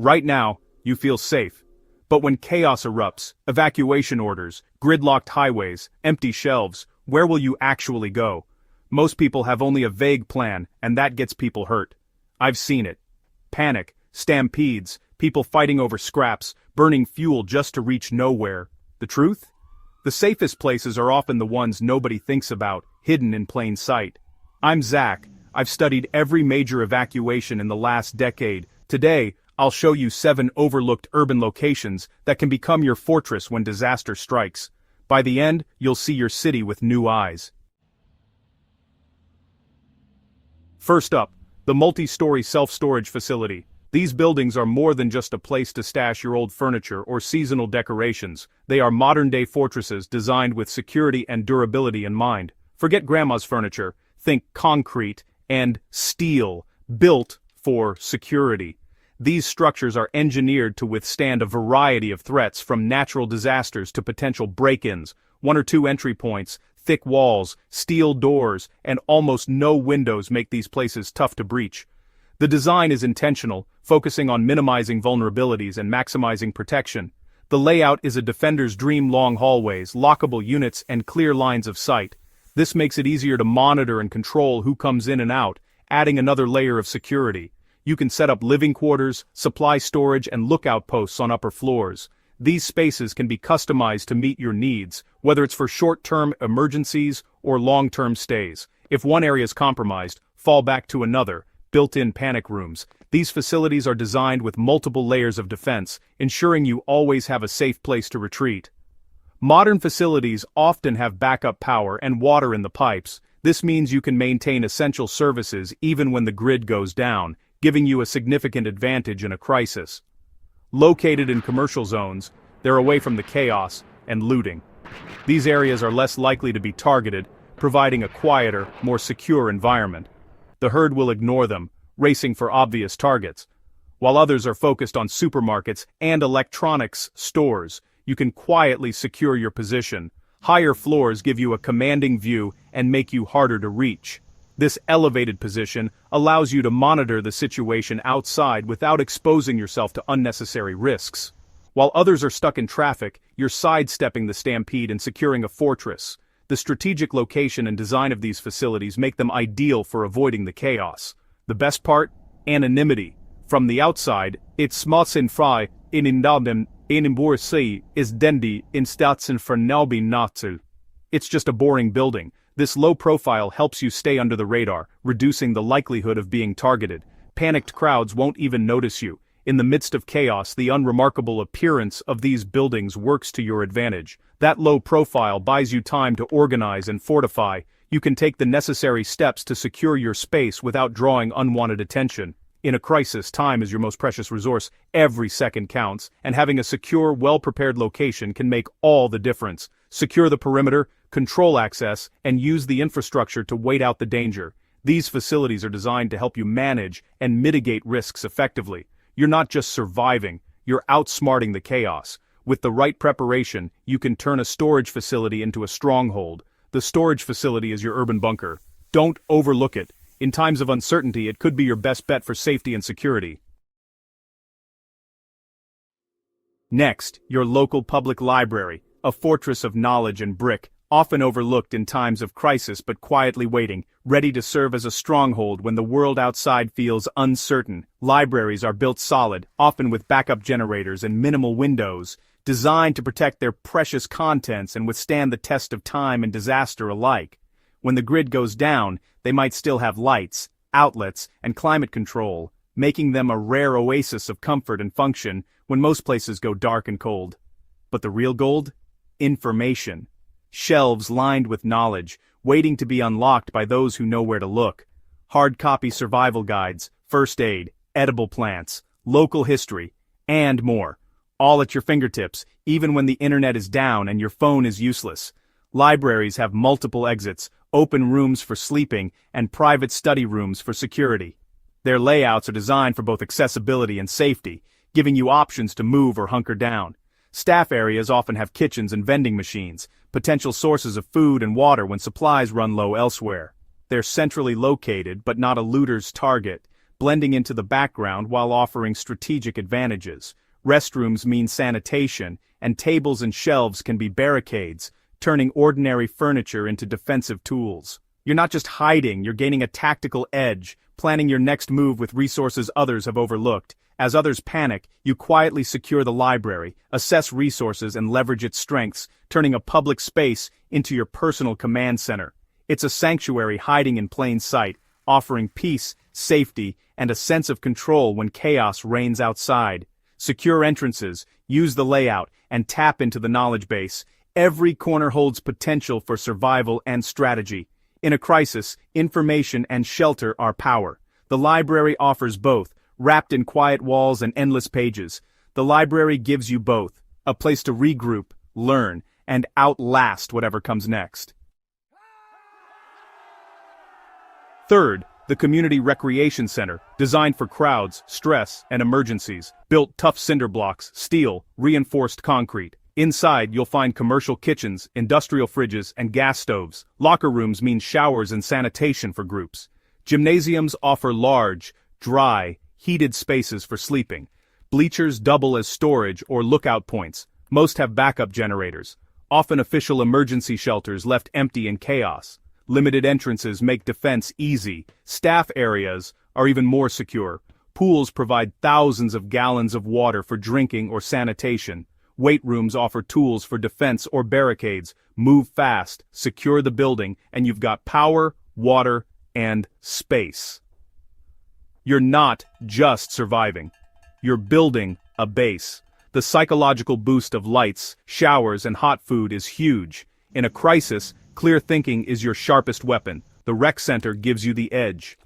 Right now, you feel safe. But when chaos erupts, evacuation orders, gridlocked highways, empty shelves, where will you actually go? Most people have only a vague plan, and that gets people hurt. I've seen it. Panic, stampedes, people fighting over scraps, burning fuel just to reach nowhere. The truth? The safest places are often the ones nobody thinks about, hidden in plain sight. I'm Zach. I've studied every major evacuation in the last decade. Today, I'll show you 7 overlooked urban locations that can become your fortress when disaster strikes. By the end, you'll see your city with new eyes. First up, the multi-story self-storage facility. These buildings are more than just a place to stash your old furniture or seasonal decorations. They are modern-day fortresses designed with security and durability in mind. Forget grandma's furniture. Think concrete and steel, built for security. These structures are engineered to withstand a variety of threats, from natural disasters to potential break-ins. 1 or 2 entry points, thick walls, steel doors, and almost no windows make these places tough to breach. The design is intentional, focusing on minimizing vulnerabilities and maximizing protection. The layout is a defender's dream: long hallways, lockable units, and clear lines of sight. This makes it easier to monitor and control who comes in and out, adding another layer of security. You can set up living quarters, supply storage, and lookout posts on upper floors. These spaces can be customized to meet your needs, whether it's for short-term emergencies or long-term stays. If one area is compromised, fall back to another. Built-in panic rooms. These facilities are designed with multiple layers of defense, ensuring you always have a safe place to retreat. Modern facilities often have backup power and water in the pipes. This means you can maintain essential services even when the grid goes down, giving you a significant advantage in a crisis. Located in commercial zones, they're away from the chaos and looting. These areas are less likely to be targeted, providing a quieter, more secure environment. The herd will ignore them, racing for obvious targets. While others are focused on supermarkets and electronics stores, you can quietly secure your position. Higher floors give you a commanding view and make you harder to reach. This elevated position allows you to monitor the situation outside without exposing yourself to unnecessary risks. While others are stuck in traffic, you're sidestepping the stampede and securing a fortress. The strategic location and design of these facilities make them ideal for avoiding the chaos. The best part? Anonymity. From the outside, it's småsinfri innan sig is dendi in statsen för nalbi natsu. It's just a boring building. This low profile helps you stay under the radar, reducing the likelihood of being targeted. Panicked crowds won't even notice you. In the midst of chaos, the unremarkable appearance of these buildings works to your advantage. That low profile buys you time to organize and fortify. You can take the necessary steps to secure your space without drawing unwanted attention. In a crisis, time is your most precious resource. Every second counts, and having a secure, well-prepared location can make all the difference. Secure the perimeter, control access, and use the infrastructure to wait out the danger. These facilities are designed to help you manage and mitigate risks effectively. You're not just surviving, you're outsmarting the chaos. With the right preparation, you can turn a storage facility into a stronghold. The storage facility is your urban bunker. Don't overlook it. In times of uncertainty, it could be your best bet for safety and security. Next, your local public library, a fortress of knowledge and brick, often overlooked in times of crisis but quietly waiting, ready to serve as a stronghold when the world outside feels uncertain. Libraries are built solid, often with backup generators and minimal windows, designed to protect their precious contents and withstand the test of time and disaster alike. When the grid goes down, they might still have lights, outlets, and climate control, making them a rare oasis of comfort and function when most places go dark and cold. But the real gold? Information. Shelves lined with knowledge, waiting to be unlocked by those who know where to look. Hard copy survival guides, first aid, edible plants, local history, and more. All at your fingertips, even when the internet is down and your phone is useless. Libraries have multiple exits, open rooms for sleeping, and private study rooms for security. Their layouts are designed for both accessibility and safety, giving you options to move or hunker down. Staff areas often have kitchens and vending machines, potential sources of food and water when supplies run low elsewhere. They're centrally located but not a looter's target, blending into the background while offering strategic advantages. Restrooms mean sanitation, and tables and shelves can be barricades, turning ordinary furniture into defensive tools. You're not just hiding, you're gaining a tactical edge, planning your next move with resources others have overlooked. As others panic, you quietly secure the library, assess resources and leverage its strengths, turning a public space into your personal command center. It's a sanctuary hiding in plain sight, offering peace, safety, and a sense of control when chaos reigns outside. Secure entrances, use the layout, and tap into the knowledge base. Every corner holds potential for survival and strategy. In a crisis, information and shelter are power. The library offers both, wrapped in quiet walls and endless pages. The library gives you both, a place to regroup, learn, and outlast whatever comes next. Third, the Community Recreation Center, designed for crowds, stress, and emergencies. Built tough cinder blocks, steel, reinforced concrete. Inside, you'll find commercial kitchens, industrial fridges, and gas stoves. Locker rooms mean showers and sanitation for groups. Gymnasiums offer large, dry, heated spaces for sleeping. Bleachers double as storage or lookout points. Most have backup generators. Often official emergency shelters left empty in chaos. Limited entrances make defense easy. Staff areas are even more secure. Pools provide thousands of gallons of water for drinking or sanitation. Weight rooms offer tools for defense or barricades. Move fast, secure the building, and you've got power, water, and space. You're not just surviving. You're building a base. The psychological boost of lights, showers, and hot food is huge. In a crisis, clear thinking is your sharpest weapon. The rec center gives you the edge.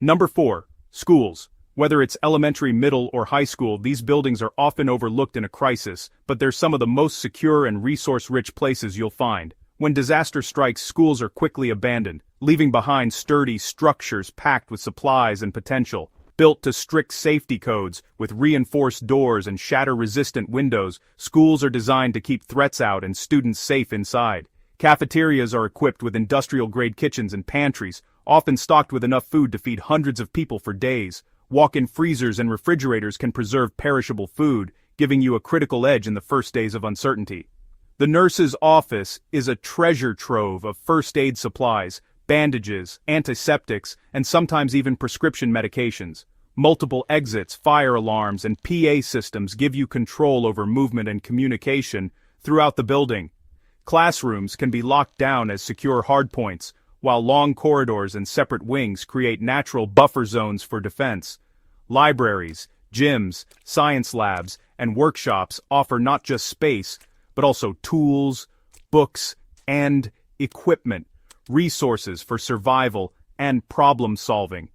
Number 4. Schools. Whether it's elementary, middle, or high school, these buildings are often overlooked in a crisis, but they're some of the most secure and resource-rich places you'll find. When disaster strikes, schools are quickly abandoned, leaving behind sturdy structures packed with supplies and potential. Built to strict safety codes, with reinforced doors and shatter-resistant windows, schools are designed to keep threats out and students safe inside. Cafeterias are equipped with industrial-grade kitchens and pantries, often stocked with enough food to feed hundreds of people for days. Walk-in freezers and refrigerators can preserve perishable food, giving you a critical edge in the first days of uncertainty. The nurse's office is a treasure trove of first aid supplies, bandages, antiseptics, and sometimes even prescription medications. Multiple exits, fire alarms, and PA systems give you control over movement and communication throughout the building. Classrooms can be locked down as secure hardpoints, while long corridors and separate wings create natural buffer zones for defense. Libraries, gyms, science labs, and workshops offer not just space, but also tools, books, and equipment, resources for survival and problem-solving.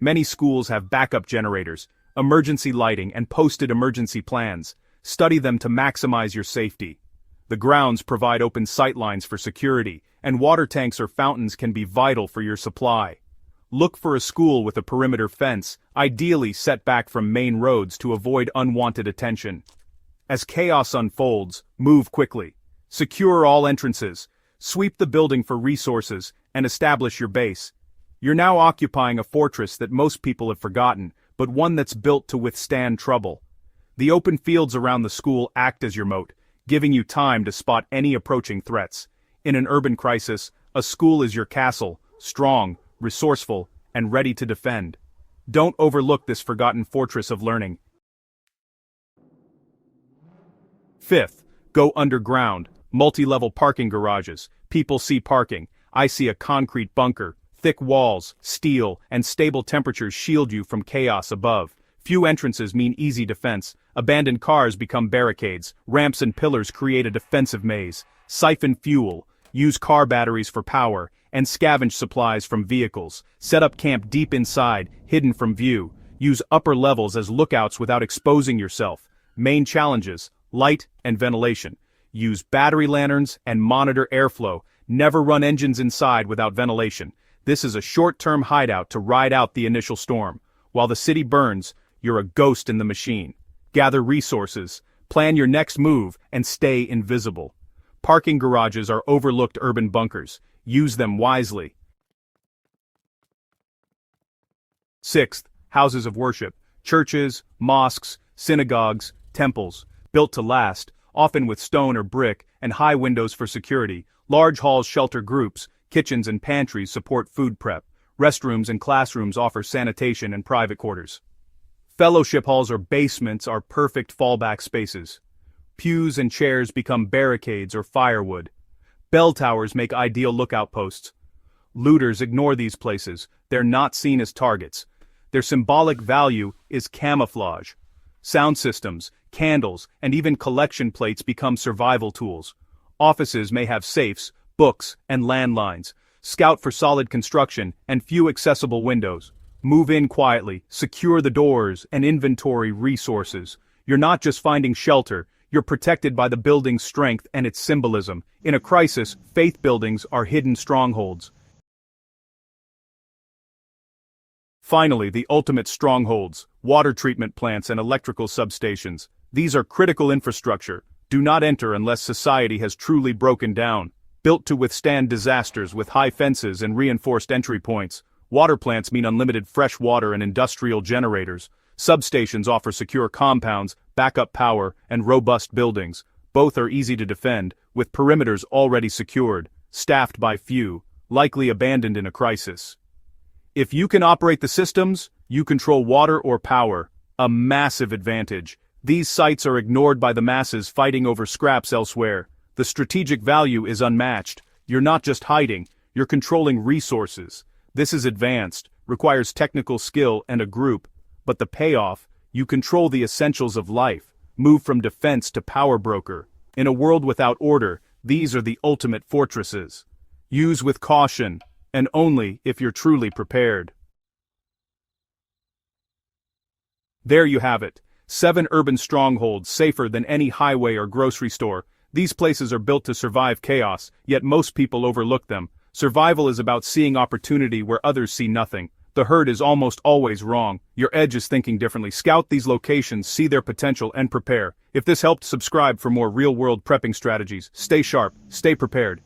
Many schools have backup generators, emergency lighting, and posted emergency plans. Study them to maximize your safety. The grounds provide open sightlines for security, and water tanks or fountains can be vital for your supply. Look for a school with a perimeter fence, ideally set back from main roads to avoid unwanted attention. As chaos unfolds, move quickly. Secure all entrances, sweep the building for resources, and establish your base. You're now occupying a fortress that most people have forgotten, but one that's built to withstand trouble. The open fields around the school act as your moat, giving you time to spot any approaching threats. In an urban crisis, a school is your castle, strong, resourceful, and ready to defend. Don't overlook this forgotten fortress of learning. Fifth, go underground. Multi-level parking garages. People see parking. I see a concrete bunker. Thick walls, steel, and stable temperatures shield you from chaos above. Few entrances mean easy defense. Abandoned cars become barricades. Ramps and pillars create a defensive maze. Siphon fuel. Use car batteries for power, and scavenge supplies from vehicles. Set up camp deep inside, hidden from view. Use upper levels as lookouts without exposing yourself. Main challenges: light and ventilation. Use battery lanterns and monitor airflow. Never run engines inside without ventilation. This is a short-term hideout to ride out the initial storm. While the city burns, you're a ghost in the machine. Gather resources, plan your next move, and stay invisible. Parking garages are overlooked urban bunkers. Use them wisely. Sixth, houses of worship, churches, mosques, synagogues, temples, built to last, often with stone or brick, and high windows for security. Large halls shelter groups, kitchens and pantries support food prep, restrooms and classrooms offer sanitation and private quarters. Fellowship halls or basements are perfect fallback spaces. Pews and chairs become barricades or firewood. Bell towers make ideal lookout posts. Looters ignore these places, they're not seen as targets. Their symbolic value is camouflage. Sound systems, candles, and even collection plates become survival tools. Offices may have safes, books, and landlines. Scout for solid construction and few accessible windows. Move in quietly, secure the doors, and inventory resources. You're not just finding shelter, you're protected by the building's strength and its symbolism. In a crisis, faith buildings are hidden strongholds. Finally, the ultimate strongholds, water treatment plants and electrical substations. These are critical infrastructure. Do not enter unless society has truly broken down. Built to withstand disasters with high fences and reinforced entry points, water plants mean unlimited fresh water and industrial generators. Substations offer secure compounds, backup power, and robust buildings. Both are easy to defend, with perimeters already secured, staffed by few, likely abandoned in a crisis. If you can operate the systems, you control water or power, a massive advantage. These sites are ignored by the masses fighting over scraps elsewhere. The strategic value is unmatched. You're not just hiding, you're controlling resources. This is advanced, requires technical skill and a group, but the payoff, you control the essentials of life, move from defense to power broker. In a world without order, these are the ultimate fortresses. Use with caution, and only if you're truly prepared. There you have it. 7 urban strongholds safer than any highway or grocery store. These places are built to survive chaos, yet most people overlook them. Survival is about seeing opportunity where others see nothing. The herd is almost always wrong. Your edge is thinking differently. Scout these locations, see their potential, and prepare. If this helped, subscribe for more real-world prepping strategies. Stay sharp, stay prepared.